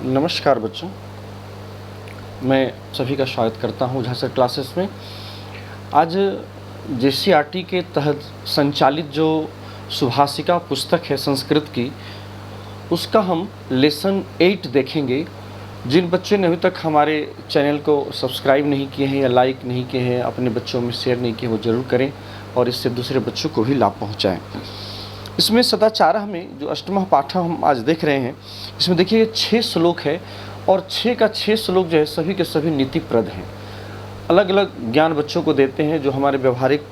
नमस्कार बच्चों, मैं सभी का स्वागत करता हूँ ओझा सर क्लासेस में। आज जेसीईआरटी के तहत संचालित जो सुभाषिका पुस्तक है संस्कृत की, उसका हम लेसन 8 देखेंगे। जिन बच्चों ने अभी तक हमारे चैनल को सब्सक्राइब नहीं किए हैं या लाइक नहीं किए हैं, अपने बच्चों में शेयर नहीं किए, वो ज़रूर करें और इससे दूसरे बच्चों को भी लाभ पहुँचाएँ। इसमें सदाचारः में जो अष्टमः पाठः हम आज देख रहे हैं, इसमें देखिए 6 श्लोक है और 6 का 6 श्लोक जो है सभी के सभी नीतिप्रद हैं। अलग अलग ज्ञान बच्चों को देते हैं जो हमारे व्यवहारिक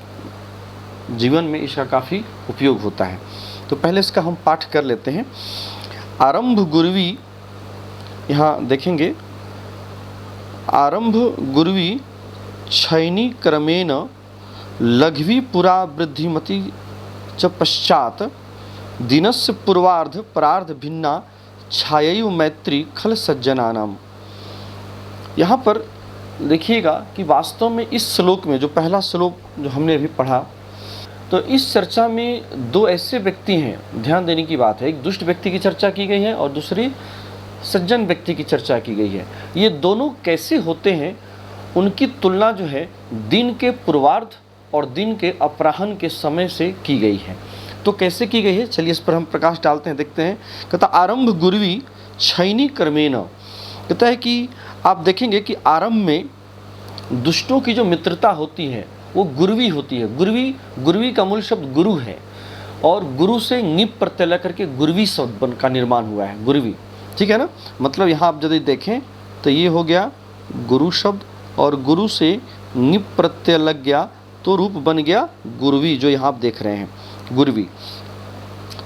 जीवन में इसका काफ़ी उपयोग होता है। तो पहले इसका हम पाठ कर लेते हैं। आरंभ गुरवी, यहाँ देखेंगे, आरंभ गुरवी क्षयनी क्रमेण लघ्वी पुरा वृद्धिमती च पश्चात दिनस्य पूर्वार्ध परार्ध भिन्ना छाययु मैत्री खल सज्जनानाम। यहाँ पर देखिएगा कि वास्तव में इस श्लोक में, जो पहला श्लोक जो हमने अभी पढ़ा, तो इस चर्चा में दो ऐसे व्यक्ति हैं, ध्यान देने की बात है। एक दुष्ट व्यक्ति की चर्चा की गई है और दूसरी सज्जन व्यक्ति की चर्चा की गई है। ये दोनों कैसे होते हैं, उनकी तुलना जो है दिन के पूर्वार्ध और दिन के अपराह्न के समय से की गई है। तो कैसे की गई है, चलिए इस पर हम प्रकाश डालते हैं, देखते हैं। कहता आरंभ गुरवी क्षयनी क्रमेण। कहता है कि आप देखेंगे कि आरंभ में दुष्टों की जो मित्रता होती है वो गुरवी होती है। गुरवी का मूल शब्द गुरु है और गुरु से ङिप प्रत्यय लग करके गुरवी शब्द का निर्माण हुआ है, गुरवी। ठीक है ना। मतलब यहाँ आप यदि देखें तो ये हो गया गुरु शब्द और गुरु से ङिप प्रत्यय लग गया तो रूप बन गया गुरवी, जो यहाँ आप देख रहे हैं, गुरवी।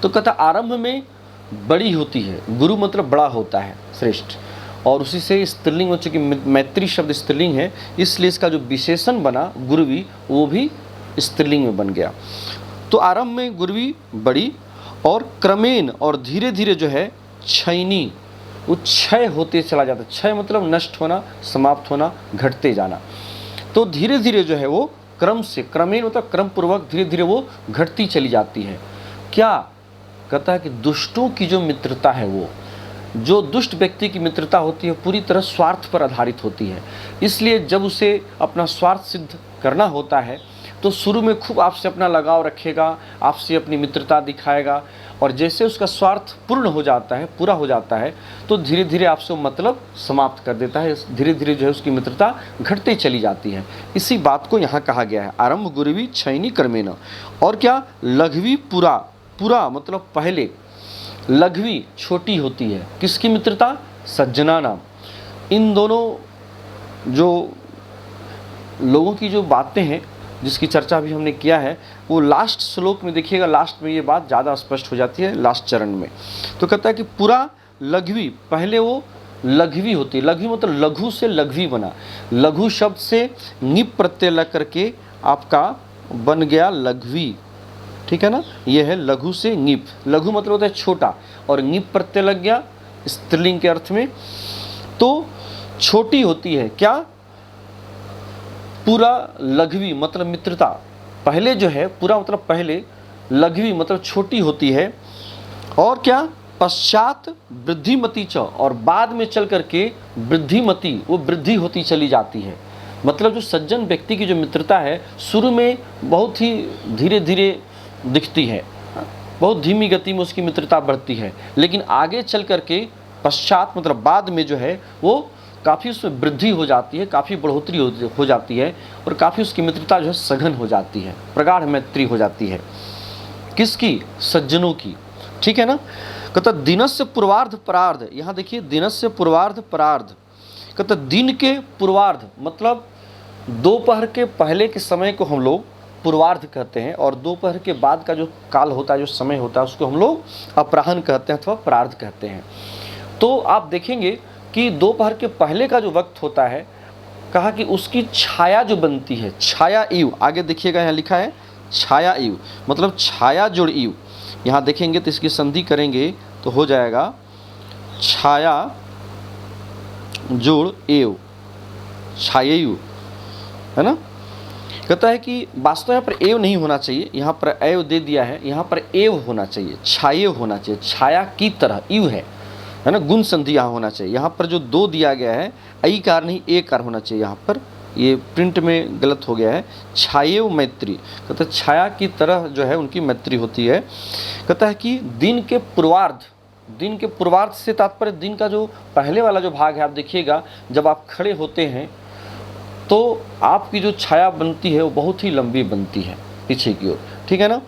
तो कहता आरंभ में बड़ी होती है, गुरु मतलब बड़ा होता है, श्रेष्ठ, और उसी से स्त्रीलिंग हो चुकी, मैत्री शब्द स्त्रीलिंग है, इसलिए इसका जो विशेषण बना गुरवी वो भी स्त्रीलिंग में बन गया। तो आरंभ में गुरवी बड़ी और क्रमेण और धीरे धीरे जो है क्षयनी, वो क्षय होते चला जाता है। क्षय मतलब नष्ट होना, समाप्त होना, घटते जाना। तो धीरे धीरे जो है वो क्रम से, क्रमेण मतलब क्रम पूर्वक धीरे धीरे वो घटती चली जाती है। क्या कहता है कि दुष्टों की जो मित्रता है, वो जो दुष्ट व्यक्ति की मित्रता होती है पूरी तरह स्वार्थ पर आधारित होती है। इसलिए जब उसे अपना स्वार्थ सिद्ध करना होता है तो शुरू में खूब आपसे अपना लगाव रखेगा, आपसे अपनी मित्रता दिखाएगा, और जैसे उसका स्वार्थ पूर्ण हो जाता है, पूरा हो जाता है, तो धीरे धीरे आपसे मतलब समाप्त कर देता है। धीरे धीरे जो है उसकी मित्रता घटते चली जाती है। इसी बात को यहाँ कहा गया है, आरंभ गुरवी क्षयनी क्रमेण। और क्या, लघवी पुरा, पुरा मतलब पहले, लघवी छोटी होती है। किसकी मित्रता? सज्जना नाम। इन दोनों जो लोगों की जो बातें हैं, जिसकी चर्चा भी हमने किया है, वो लास्ट श्लोक में देखिएगा, लास्ट में ये बात ज़्यादा स्पष्ट हो जाती है, लास्ट चरण में। तो कहता है कि पूरा लघवी, पहले वो लघवी होती है। लघवी मतलब लघु से लघवी बना, लघु शब्द से ङिप प्रत्यय लग करके आपका बन गया लघवी। ठीक है ना, ये है लघु से ङिप। लघु मतलब होता है छोटा, और ङिप प्रत्यय लग गया स्त्रीलिंग के अर्थ में, तो छोटी होती है। क्या? पूरा लघवी मतलब मित्रता, पहले जो है पूरा मतलब पहले, लघवी मतलब छोटी होती है। और क्या? पश्चात वृद्धिमती च, और बाद में चल करके वृद्धिमती, वो वृद्धि होती चली जाती है। मतलब जो सज्जन व्यक्ति की जो मित्रता है शुरू में बहुत ही धीरे धीरे दिखती है, बहुत धीमी गति में उसकी मित्रता बढ़ती है, लेकिन आगे चल करके पश्चात मतलब बाद में जो है वो काफ़ी उसमें वृद्धि हो जाती है, काफ़ी बढ़ोतरी हो जाती है, और काफ़ी उसकी मित्रता जो है सघन हो जाती है, प्रगाढ़ मैत्री हो जाती है। किसकी? सज्जनों की। ठीक है ना। कहता दिनस्य पूर्वार्ध परार्ध, यहाँ देखिए दिनस्य पूर्वार्ध परार्ध। कहता दिन के पूर्वार्ध मतलब दोपहर के पहले के समय को हम लोग पूर्वार्ध कहते हैं, और दोपहर के बाद का जो काल होता है, जो समय होता है, उसको हम लोग अपराह्न कहते हैं अथवा परार्ध कहते हैं। तो आप देखेंगे कि दोपहर के पहले का जो वक्त होता है, कहा कि उसकी छाया जो बनती है, छाया इव, आगे देखिएगा यहाँ लिखा है छाया इव, मतलब छाया जोड़ इव। यहाँ देखेंगे तो इसकी संधि करेंगे तो हो जाएगा छाया जोड़ एव, छाययु, है ना। कहता है कि वास्तव यहाँ पर एव नहीं होना चाहिए, यहाँ पर एव दे दिया है, यहाँ पर एव होना चाहिए, छाये होना चाहिए, छाया की तरह, इव है। है ना, गुण संधि यहाँ होना चाहिए। यहाँ पर जो दो दिया गया है ऐ कार नहीं ए कार होना चाहिए, यहाँ पर ये प्रिंट में गलत हो गया है। छायेव मैत्री, कहता है छाया की तरह जो है उनकी मैत्री होती है। कहता है कि दिन के पूर्वार्ध, दिन के पूर्वार्ध से तात्पर्य दिन का जो पहले वाला जो भाग है, आप देखिएगा जब आप खड़े होते हैं तो आपकी जो छाया बनती है वो बहुत ही लंबी बनती है पीछे की ओर, ठीक है ना।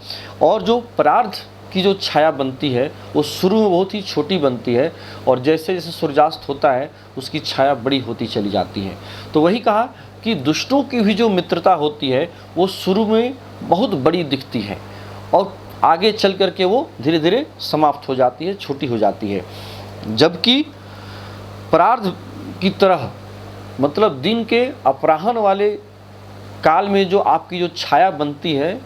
और जो परार्ध की जो छाया बनती है वो शुरू में बहुत ही छोटी बनती है और जैसे जैसे सूर्यास्त होता है उसकी छाया बड़ी होती चली जाती है। तो वही कहा कि दुष्टों की भी जो मित्रता होती है वो शुरू में बहुत बड़ी दिखती है और आगे चल कर के वो धीरे धीरे समाप्त हो जाती है, छोटी हो जाती है। जबकि परार्ध की तरह मतलब दिन के अपराह्न वाले काल में जो आपकी जो छाया बनती है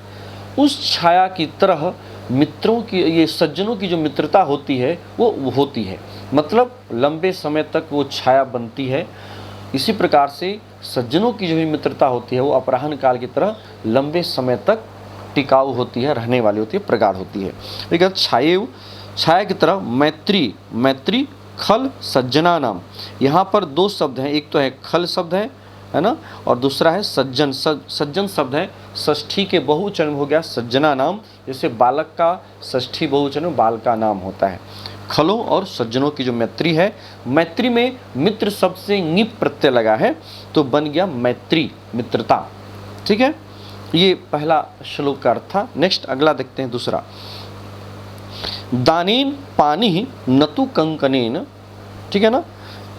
उस छाया की तरह मित्रों की, ये सज्जनों की जो मित्रता होती है वो होती है, मतलब लंबे समय तक वो छाया बनती है। इसी प्रकार से सज्जनों की जो भी मित्रता होती है वो अपराह्न काल की तरह लंबे समय तक टिकाऊ होती है, रहने वाली होती है, प्रगाढ़ होती है। लेकिन छाया की तरह मैत्री, मैत्री खल सज्जना नाम, यहाँ पर दो शब्द हैं, एक तो है खल शब्द है ना, और दूसरा है सज्जन। सज्जन शब्द है षष्ठी के बहुवचन हो गया सज्जना नाम, जैसे बालक का षष्ठी बहुवचन में बाल का नाम होता है। खलों और सज्जनों की जो मैत्री है, मैत्री में मित्र शब्द से ङिप प्रत्यय लगा है तो बन गया मैत्री, मित्रता, ठीक है। ये पहला श्लोक का अर्थ था। नेक्स्ट अगला देखते हैं दूसरा। दानेन पानी नतु कंकनेन, ठीक है ना।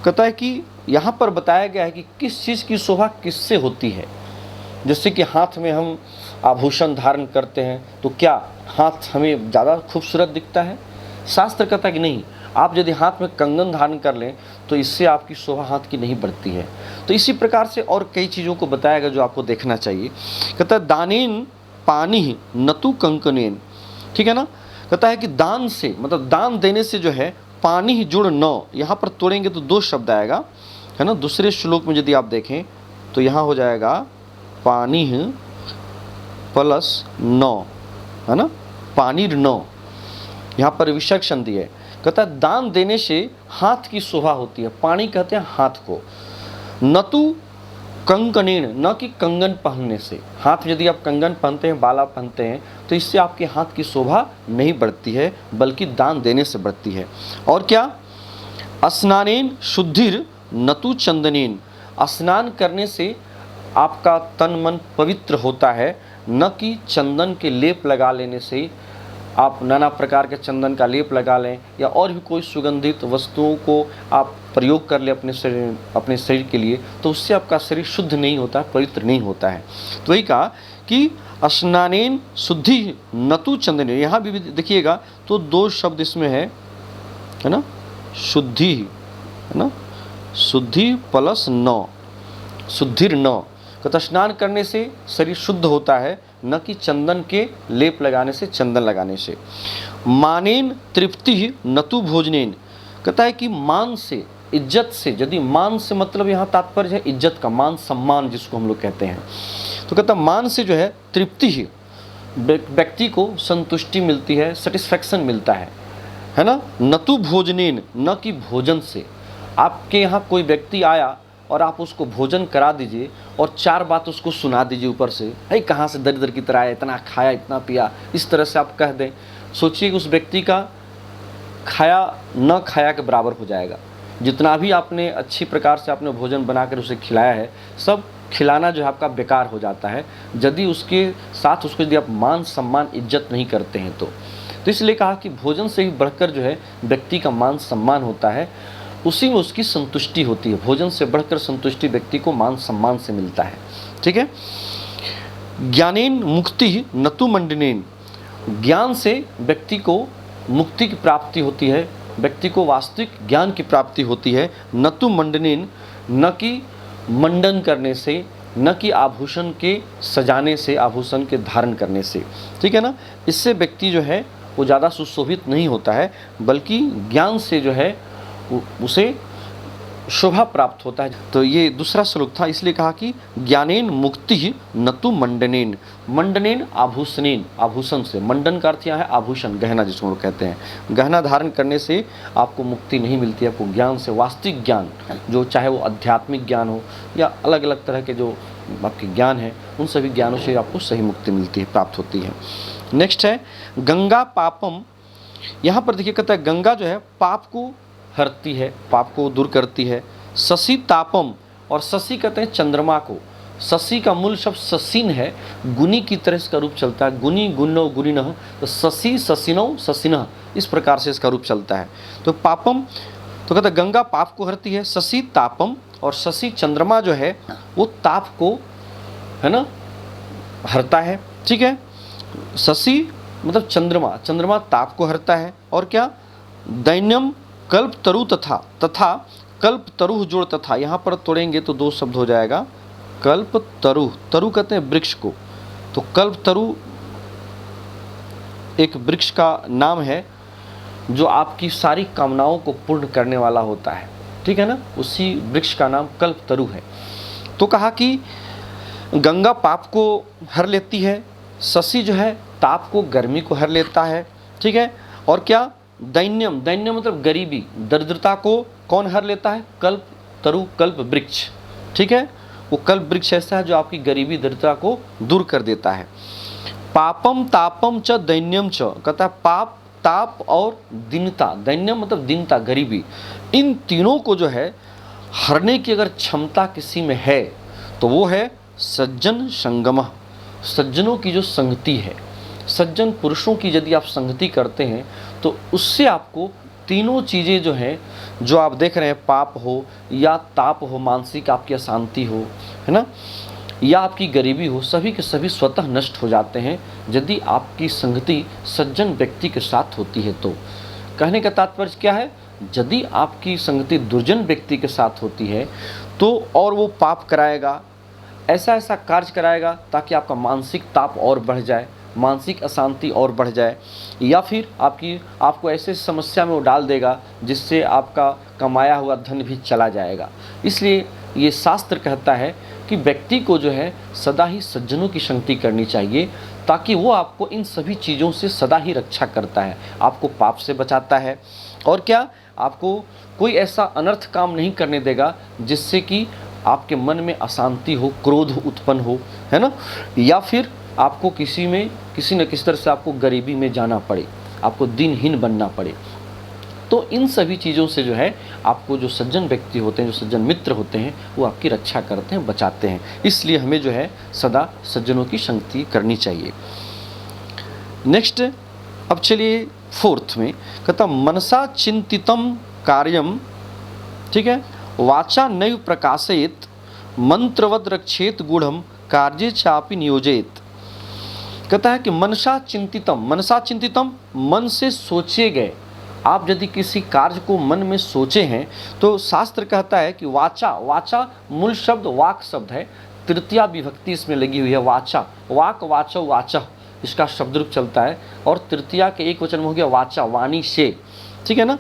कहता है कि यहाँ पर बताया गया है कि किस चीज़ की शोभा किससे होती है। जैसे कि हाथ में हम आभूषण धारण करते हैं तो क्या हाथ हमें ज़्यादा खूबसूरत दिखता है? शास्त्र कहता है कि नहीं, आप यदि हाथ में कंगन धारण कर लें तो इससे आपकी शोभा हाथ की नहीं बढ़ती है। तो इसी प्रकार से और कई चीज़ों को बताया गया जो आपको देखना चाहिए। कहता है दानेन पानी नतु कंकनेन, ठीक है ना। कहता है कि दान से, मतलब दान देने से जो है पानी ही जुड़ न, यहाँ पर तोड़ेंगे तो दो शब्द आएगा, है ना। दूसरे श्लोक में यदि आप देखें तो यहाँ हो जाएगा पानी प्लस न, है ना, पानी न, यहाँ पर विसर्ग संधि है। कहता है दान देने से हाथ की शोभा होती है, पानी कहते हैं हाथ को। नतु कंकनेन, न कि कंगन पहनने से, हाथ में यदि आप कंगन पहनते हैं, बाला पहनते हैं तो इससे आपके हाथ की शोभा नहीं बढ़ती है बल्कि दान देने से बढ़ती है। और क्या, स्नानेन शुद्धिर नतु चंदनेन, स्नान करने से आपका तन मन पवित्र होता है, न कि चंदन के लेप लगा लेने से। आप नाना प्रकार के चंदन का लेप लगा लें या और भी कोई सुगंधित वस्तुओं को आप प्रयोग कर लें अपने शरीर के लिए, तो उससे आपका शरीर शुद्ध नहीं होता, पवित्र नहीं होता है। तो वही कहा कि स्नानेन शुद्धि नतु चंदनेन, यहाँ भी देखिएगा तो दो शब्द इसमें है ना, शुद्धि, है ना, शुद्धि प्लस न, शुद्धिर न। कहता स्नान करने से शरीर शुद्ध होता है, न कि चंदन के लेप लगाने से, चंदन लगाने से। मानेन तृप्ति नतु भोजनेन, कहता है कि मान से, इज्जत से, यदि मान से मतलब यहाँ तात्पर्य है इज्जत का, मान सम्मान जिसको हम लोग कहते हैं, तो कहता मान से जो है तृप्ति ही, व्यक्ति को संतुष्टि मिलती है, सेटिस्फैक्शन मिलता है ना। नतु भोजनेन, न कि भोजन से। आपके यहाँ कोई व्यक्ति आया और आप उसको भोजन करा दीजिए और चार बात उसको सुना दीजिए ऊपर से, अरे कहाँ से दरिद्र की तरह आया, इतना खाया इतना पिया, इस तरह से आप कह दें, सोचिए कि उस व्यक्ति का खाया न खाया के बराबर हो जाएगा। जितना भी आपने अच्छी प्रकार से आपने भोजन बनाकर उसे खिलाया है, सब खिलाना जो है आपका बेकार हो जाता है यदि उसके साथ उसको यदि आप मान सम्मान इज्जत नहीं करते हैं तो इसलिए कहा कि भोजन से ही बढ़कर जो है व्यक्ति का मान सम्मान होता है, उसी में उसकी संतुष्टि होती है। भोजन से बढ़कर संतुष्टि व्यक्ति को मान सम्मान से मिलता है, ठीक है। ज्ञानेन मुक्ति नतु मंडनेन, ज्ञान से व्यक्ति को मुक्ति की प्राप्ति होती है, व्यक्ति को वास्तविक ज्ञान की प्राप्ति होती है। नतु मंडनेन, न कि मंडन करने से, न कि आभूषण के सजाने से, आभूषण के धारण करने से, ठीक है ना। इससे व्यक्ति जो है वो ज़्यादा सुशोभित नहीं होता है, बल्कि ज्ञान से जो है उसे शोभा प्राप्त होता है। तो ये दूसरा श्लोक था, इसलिए कहा कि ज्ञानेन मुक्ति न तो मंडनेन, मंडनेन आभूषणेन, आभूषण से, मंडन का अर्थ यहाँ है आभूषण, गहना जिसको लोग कहते हैं। गहना धारण करने से आपको मुक्ति नहीं मिलती है, आपको ज्ञान से, वास्तविक ज्ञान जो चाहे वो आध्यात्मिक ज्ञान हो या अलग अलग तरह के जो आपके ज्ञान है, उन सभी ज्ञानों से आपको सही मुक्ति मिलती है, प्राप्त होती है। नेक्स्ट है गंगा पापम। यहाँ पर देखिए कहता है गंगा जो है पाप को हरती है, पाप को दूर करती है। शशि तापम, और शशि कहते हैं चंद्रमा को। शशि का मूल शब्द शशिन है, गुनी की तरह इसका रूप चलता है, गुनी गुणो गुणिनः, तो शशि शशिनो शशिनः, इस प्रकार से इसका रूप चलता है। तो पापम तो कहते हैं गंगा पाप को हरती है। शशि तापम, और शशि चंद्रमा जो है वो ताप को, है ना, हरता है। ठीक है, शशि मतलब चंद्रमा, चंद्रमा ताप को हरता है। और क्या, दैन्यम कल्प तरु तथा, तथा कल्प तरु जोड़ तथा, यहाँ पर तोड़ेंगे तो दो शब्द हो जाएगा, कल्प तरु, तरु कहते हैं वृक्ष को, तो कल्प तरु एक वृक्ष का नाम है जो आपकी सारी कामनाओं को पूर्ण करने वाला होता है। ठीक है ना, उसी वृक्ष का नाम कल्प तरु है। तो कहा कि गंगा पाप को हर लेती है, शशि जो है ताप को, गर्मी को हर लेता है। ठीक है, और क्या, दैन्यम, दैन्य मतलब गरीबी, दरिद्रता को कौन हर लेता है, कल्प तरु, कल्प वृक्ष। ठीक है, वो कल्प वृक्ष ऐसा है जो आपकी गरीबी दरिद्रता को दूर कर देता है। पापम तापम च दैन्यम च, कहता है पाप, ताप और दीनता, दैन्यम मतलब दीनता, गरीबी, इन तीनों को जो है हरने की अगर क्षमता किसी में है तो वो है सज्जन संगमः, सज्जनों की जो संगति है, सज्जन पुरुषों की यदि आप संगति करते हैं तो उससे आपको तीनों चीज़ें जो हैं, जो आप देख रहे हैं, पाप हो या ताप हो, मानसिक आपकी अशांति हो, है ना, या आपकी गरीबी हो, सभी के सभी स्वतः नष्ट हो जाते हैं यदि आपकी संगति सज्जन व्यक्ति के साथ होती है। तो कहने का तात्पर्य क्या है, यदि आपकी संगति दुर्जन व्यक्ति के साथ होती है तो और वो पाप कराएगा, ऐसा ऐसा कार्य कराएगा ताकि आपका मानसिक ताप और बढ़ जाए, मानसिक अशांति और बढ़ जाए, या फिर आपको ऐसे समस्या में वो डाल देगा जिससे आपका कमाया हुआ धन भी चला जाएगा। इसलिए ये शास्त्र कहता है कि व्यक्ति को जो है सदा ही सज्जनों की संगति करनी चाहिए, ताकि वो आपको इन सभी चीज़ों से सदा ही रक्षा करता है, आपको पाप से बचाता है, और क्या, आपको कोई ऐसा अनर्थ काम नहीं करने देगा जिससे कि आपके मन में अशांति हो, क्रोध उत्पन्न हो, है ना, या फिर आपको किसी न किसी तरह से आपको गरीबी में जाना पड़े, आपको दिनहीन बनना पड़े। तो इन सभी चीज़ों से जो है आपको जो सज्जन व्यक्ति होते हैं, जो सज्जन मित्र होते हैं, वो आपकी रक्षा करते हैं, बचाते हैं। इसलिए हमें जो है सदा सज्जनों की संगति करनी चाहिए। नेक्स्ट, अब चलिए फोर्थ में, कहता मनसा चिंतितम कार्यम, ठीक है, वाचा नैव प्रकाशयेत, मंत्रवद रक्षेत गूढ़म, कार्ये चापि नियोजेत। कहता है कि मनसा चिंतितम, मनसा चिंतितम, मन से सोचे गए, आप यदि किसी कार्य को मन में सोचे हैं तो शास्त्र कहता है कि वाचा, वाचा मूल शब्द वाक शब्द है, तृतीया विभक्ति इसमें लगी हुई है, वाचा, वाक, वाचो, वाचा, इसका शब्द रूप चलता है, और तृतीया के एक वचन में हो गया वाचा, वाणी से। ठीक है ना,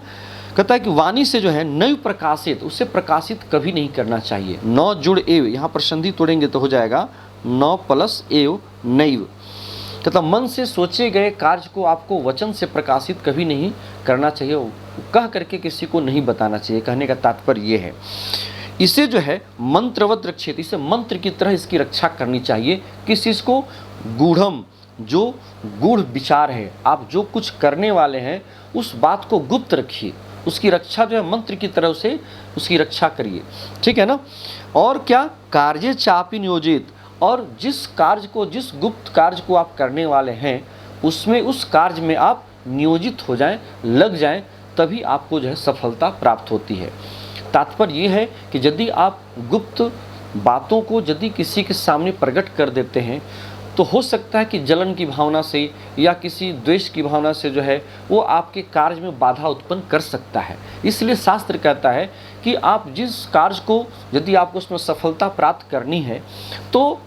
कहता है कि वाणी से जो है नैव प्रकाशित, उसे प्रकाशित कभी नहीं करना चाहिए। न जुड़ एव, यहाँ पर संधि तोड़ेंगे तो हो जाएगा न प्लस एव नैव। कहता मन से सोचे गए कार्य को आपको वचन से प्रकाशित कभी नहीं करना चाहिए, कह करके किसी को नहीं बताना चाहिए। कहने का तात्पर्य ये है, इसे जो है मंत्रवत रक्षित, इसे मंत्र की तरह इसकी रक्षा करनी चाहिए। किस चीज़ को, गूढ़म, जो गूढ़ विचार है, आप जो कुछ करने वाले हैं उस बात को गुप्त रखिए, उसकी रक्षा जो है मंत्र की तरह से उसकी रक्षा करिए। ठीक है ना, और क्या, कार्य चापि नियोजित, और जिस कार्य को, जिस गुप्त कार्य को आप करने वाले हैं उसमें, उस कार्य में आप नियोजित हो जाएं, लग जाएं, तभी आपको जो है सफलता प्राप्त होती है। तात्पर्य ये है कि यदि आप गुप्त बातों को यदि किसी के सामने प्रकट कर देते हैं तो हो सकता है कि जलन की भावना से या किसी द्वेष की भावना से जो है वो आपके कार्य में बाधा उत्पन्न कर सकता है। इसलिए शास्त्र कहता है कि आप जिस कार्य को, यदि आपको उसमें सफलता प्राप्त करनी है तो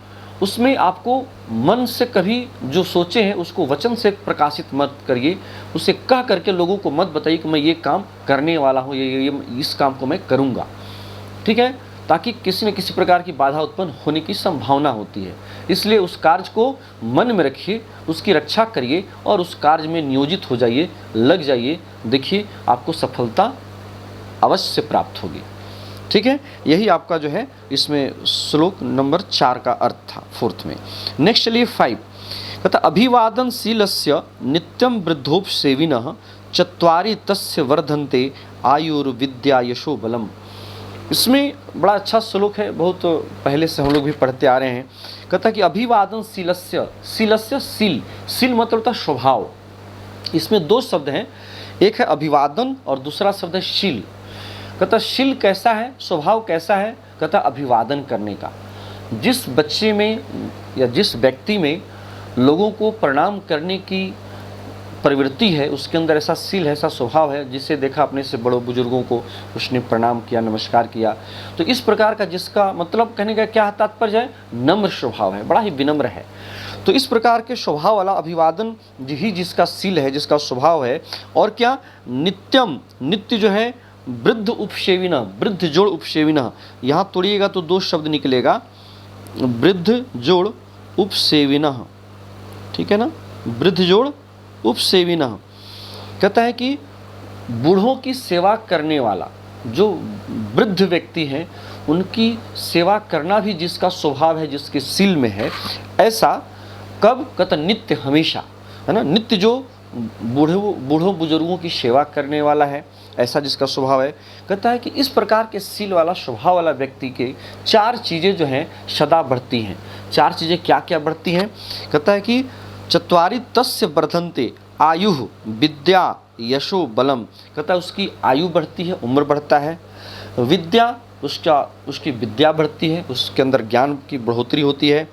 उसमें आपको मन से कभी जो सोचे हैं उसको वचन से प्रकाशित मत करिए, उसे कह करके लोगों को मत बताइए कि मैं ये काम करने वाला हूँ, ये इस काम को मैं करूँगा। ठीक है, ताकि किसी न किसी प्रकार की बाधा उत्पन्न होने की संभावना होती है। इसलिए उस कार्य को मन में रखिए, उसकी रक्षा करिए और उस कार्य में नियोजित हो जाइए, लग जाइए। देखिए आपको सफलता अवश्य प्राप्त होगी। ठीक है, यही आपका जो है इसमें श्लोक नंबर 4 का अर्थ था, 4th में। नेक्स्ट चलिए 5, कहता अभिवादनशीलस्य नित्यं वृद्धोपसेविनः चत्वारि तस्य वर्धन्ते आयुर्विद्या यशो बलम। इसमें बड़ा अच्छा श्लोक है, बहुत पहले से हम लोग भी पढ़ते आ रहे हैं। कहता कि अभिवादनशीलस्य, शीलस्य शील, शील मतलब होता है स्वभाव। इसमें 2 शब्द हैं, एक है अभिवादन और दूसरा शब्द है शील। कहता शील कैसा है, स्वभाव कैसा है, कहता अभिवादन करने का। जिस बच्चे में या जिस व्यक्ति में लोगों को प्रणाम करने की प्रवृत्ति है, उसके अंदर ऐसा शील है, ऐसा स्वभाव है, जिसे देखा अपने से बड़ों बुजुर्गों को उसने प्रणाम किया, नमस्कार किया। तो इस प्रकार का जिसका मतलब कहने का क्या तात्पर्य है, नम्र स्वभाव है, बड़ा ही विनम्र है। तो इस प्रकार के स्वभाव वाला अभिवादन ही जिसका शील है, जिसका स्वभाव है। और क्या, नित्यम, नित्य जो है वृद्ध उपसेविना, वृद्ध जोड़ उपसेविना, यहाँ तोड़िएगा तो 2 शब्द निकलेगा, वृद्ध जोड़ उपसेविना। ठीक है ना, वृद्ध जोड़ उपसेविना। कहता है कि बूढ़ों की सेवा करने वाला, जो वृद्ध व्यक्ति हैं उनकी सेवा करना भी जिसका स्वभाव है, जिसके शील में है, ऐसा कब, कहता नित्य, हमेशा, है ना। नित्य जो बूढ़ों बुजुर्गों की सेवा करने वाला है, ऐसा जिसका स्वभाव है। कहता है कि इस प्रकार के शील वाला, स्वभाव वाला व्यक्ति के 4 चीज़ें जो हैं सदा बढ़ती हैं। 4 चीज़ें क्या क्या बढ़ती हैं, कहता है कि चत्वारि तस्य वर्धन्ते आयु विद्या यशो बलम। कहता है उसकी आयु बढ़ती है, उम्र बढ़ता है, विद्या उसकी विद्या बढ़ती है, उसके अंदर ज्ञान की बढ़ोतरी होती है,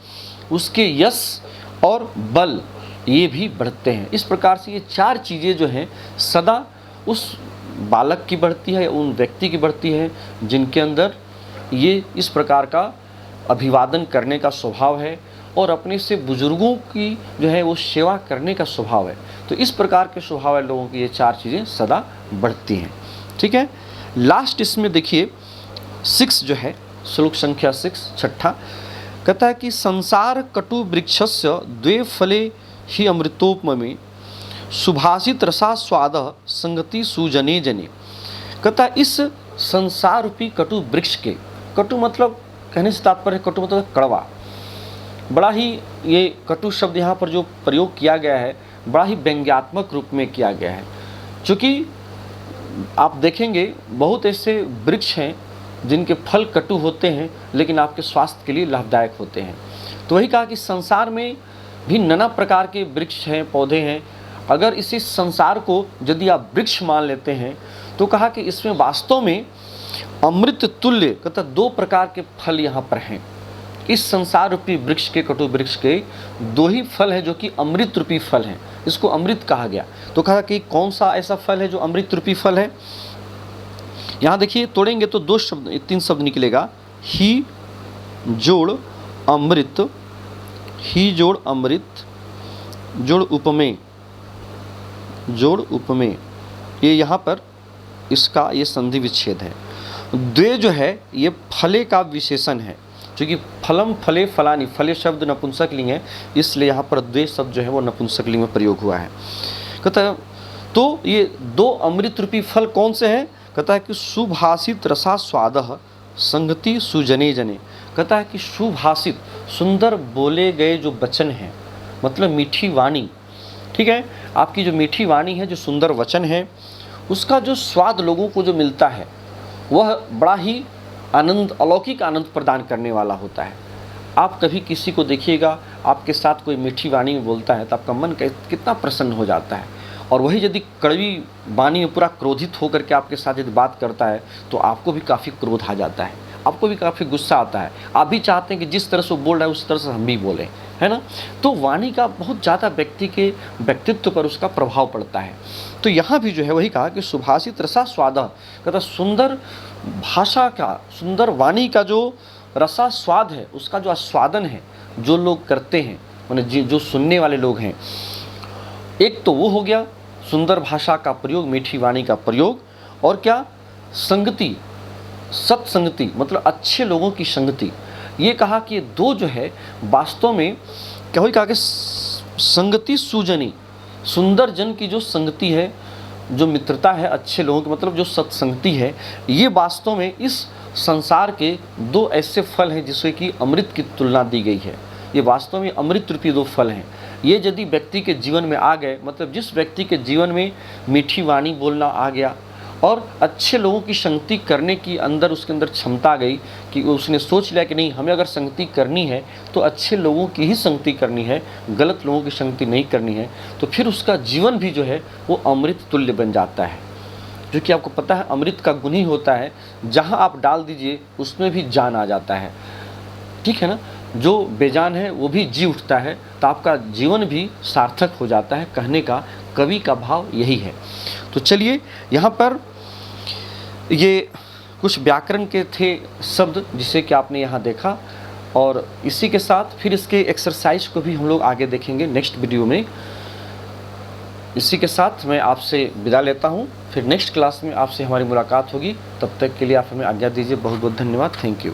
उसके यश और बल ये भी बढ़ते हैं। इस प्रकार से ये 4 चीज़ें जो हैं सदा उस बालक की बढ़ती है, उन व्यक्ति की बढ़ती है जिनके अंदर ये इस प्रकार का अभिवादन करने का स्वभाव है और अपने से बुजुर्गों की जो है वो सेवा करने का स्वभाव है। तो इस प्रकार के स्वभाव वाले लोगों की ये 4 चीज़ें सदा बढ़ती हैं। ठीक है, लास्ट इसमें देखिए 6 जो है, श्लोक संख्या 6, 6, कहता है कि संसार कटु वृक्षस्य 2 फले ही अमृतोपमे सुभाषित रसा स्वाद संगति सुजने जने। कहता है इस संसार रूपी कटु वृक्ष के, कटु मतलब कहने से तात्पर्य, कटु मतलब कड़वा, बड़ा ही ये कटु शब्द यहाँ पर जो प्रयोग किया गया है बड़ा ही व्यंग्यात्मक रूप में किया गया है। चूँकि आप देखेंगे बहुत ऐसे वृक्ष हैं जिनके फल कटु होते हैं लेकिन आपके स्वास्थ्य के लिए लाभदायक होते हैं। तो वही कहा कि संसार में भी नाना प्रकार के वृक्ष हैं, पौधे हैं। अगर इसी संसार को यदि आप वृक्ष मान लेते हैं तो कहा कि इसमें वास्तव में अमृत तुल्य, कहता 2 प्रकार के फल यहाँ पर हैं। इस संसार रूपी वृक्ष के, कटु वृक्ष के 2 ही फल है जो कि अमृत रूपी फल हैं, इसको अमृत कहा गया। तो कहा कि कौन सा ऐसा फल है जो अमृत रूपी फल है। यहाँ देखिए तोड़ेंगे तो 2 शब्द, 3 शब्द निकलेगा, ही जोड़ अमृत, ही जोड़ अमृत, जोड़ उपमेय, जोड़ उपमेय, ये यहाँ पर इसका ये संधि विच्छेद है। 2 जो है ये फले का विशेषण है, क्योंकि फलम फले फलानी, फले शब्द नपुंसकलिंग है, इसलिए यहाँ पर 2 शब्द जो है वो नपुंसकलिंग में प्रयोग हुआ है। कहता है तो ये 2 अमृत रूपी फल कौन से हैं, कहता है कि सुभाषित रसा स्वादः संगति सुजने जने। कहता है कि सुभाषित, सुंदर बोले गए जो वचन हैं, मतलब मीठी वाणी, ठीक है, आपकी जो मीठी वाणी है, जो सुंदर वचन है, उसका जो स्वाद लोगों को जो मिलता है वह बड़ा ही आनंद, अलौकिक आनंद प्रदान करने वाला होता है। आप कभी किसी को देखिएगा आपके साथ कोई मीठी वाणी में बोलता है तो आपका मन कितना प्रसन्न हो जाता है, और वही यदि कड़वी वाणी में पूरा क्रोधित होकर के आपके साथ यदि बात करता है तो आपको भी काफ़ी क्रोध आ जाता है, आपको भी काफ़ी गुस्सा आता है। आप भी चाहते हैं कि जिस तरह से वो बोल रहा है उस तरह से हम भी बोलें, है ना। तो वाणी का बहुत ज़्यादा व्यक्ति के व्यक्तित्व पर उसका प्रभाव पड़ता है। तो यहाँ भी जो है वही कहा कि सुभाषित रसा स्वाद, कहता सुंदर भाषा का, सुंदर वाणी का जो रसा स्वाद है, उसका जो आस्वादन है जो लोग करते हैं, माने जो सुनने वाले लोग हैं, एक तो वो हो गया सुंदर भाषा का प्रयोग, मीठी वाणी का प्रयोग, और क्या, संगति, सत्संगति मतलब अच्छे लोगों की संगति। ये कहा कि ये दो जो है वास्तव में क्या हुई, कहा कि संगति सुजनी, सुंदर जन की जो संगति है, जो मित्रता है अच्छे लोगों की, मतलब जो सत्संगति है, ये वास्तव में इस संसार के दो ऐसे फल हैं जिससे कि अमृत की तुलना दी गई है। ये वास्तव में अमृत रूपी दो फल हैं। ये यदि व्यक्ति के जीवन में आ गए, मतलब जिस व्यक्ति के जीवन में मीठी वाणी बोलना आ गया और अच्छे लोगों की संगति करने की अंदर उसके अंदर क्षमता आ गई कि उसने सोच लिया कि नहीं, हमें अगर संगति करनी है तो अच्छे लोगों की ही संगति करनी है, गलत लोगों की संगति नहीं करनी है, तो फिर उसका जीवन भी जो है वो अमृत तुल्य बन जाता है। जो कि आपको पता है अमृत का गुण ही होता है, जहाँ आप डाल दीजिए उसमें भी जान आ जाता है, ठीक है ना। जो बेजान है वो भी जी उठता है, तो आपका जीवन भी सार्थक हो जाता है। कहने का कवि का भाव यही है। तो चलिए, यहाँ पर ये कुछ व्याकरण के थे शब्द जिसे कि आपने यहाँ देखा, और इसी के साथ फिर इसके एक्सरसाइज को भी हम लोग आगे देखेंगे नेक्स्ट वीडियो में। इसी के साथ मैं आपसे विदा लेता हूँ, फिर नेक्स्ट क्लास में आपसे हमारी मुलाकात होगी। तब तक के लिए आप हमें आज्ञा दीजिए। बहुत बहुत धन्यवाद। Thank you.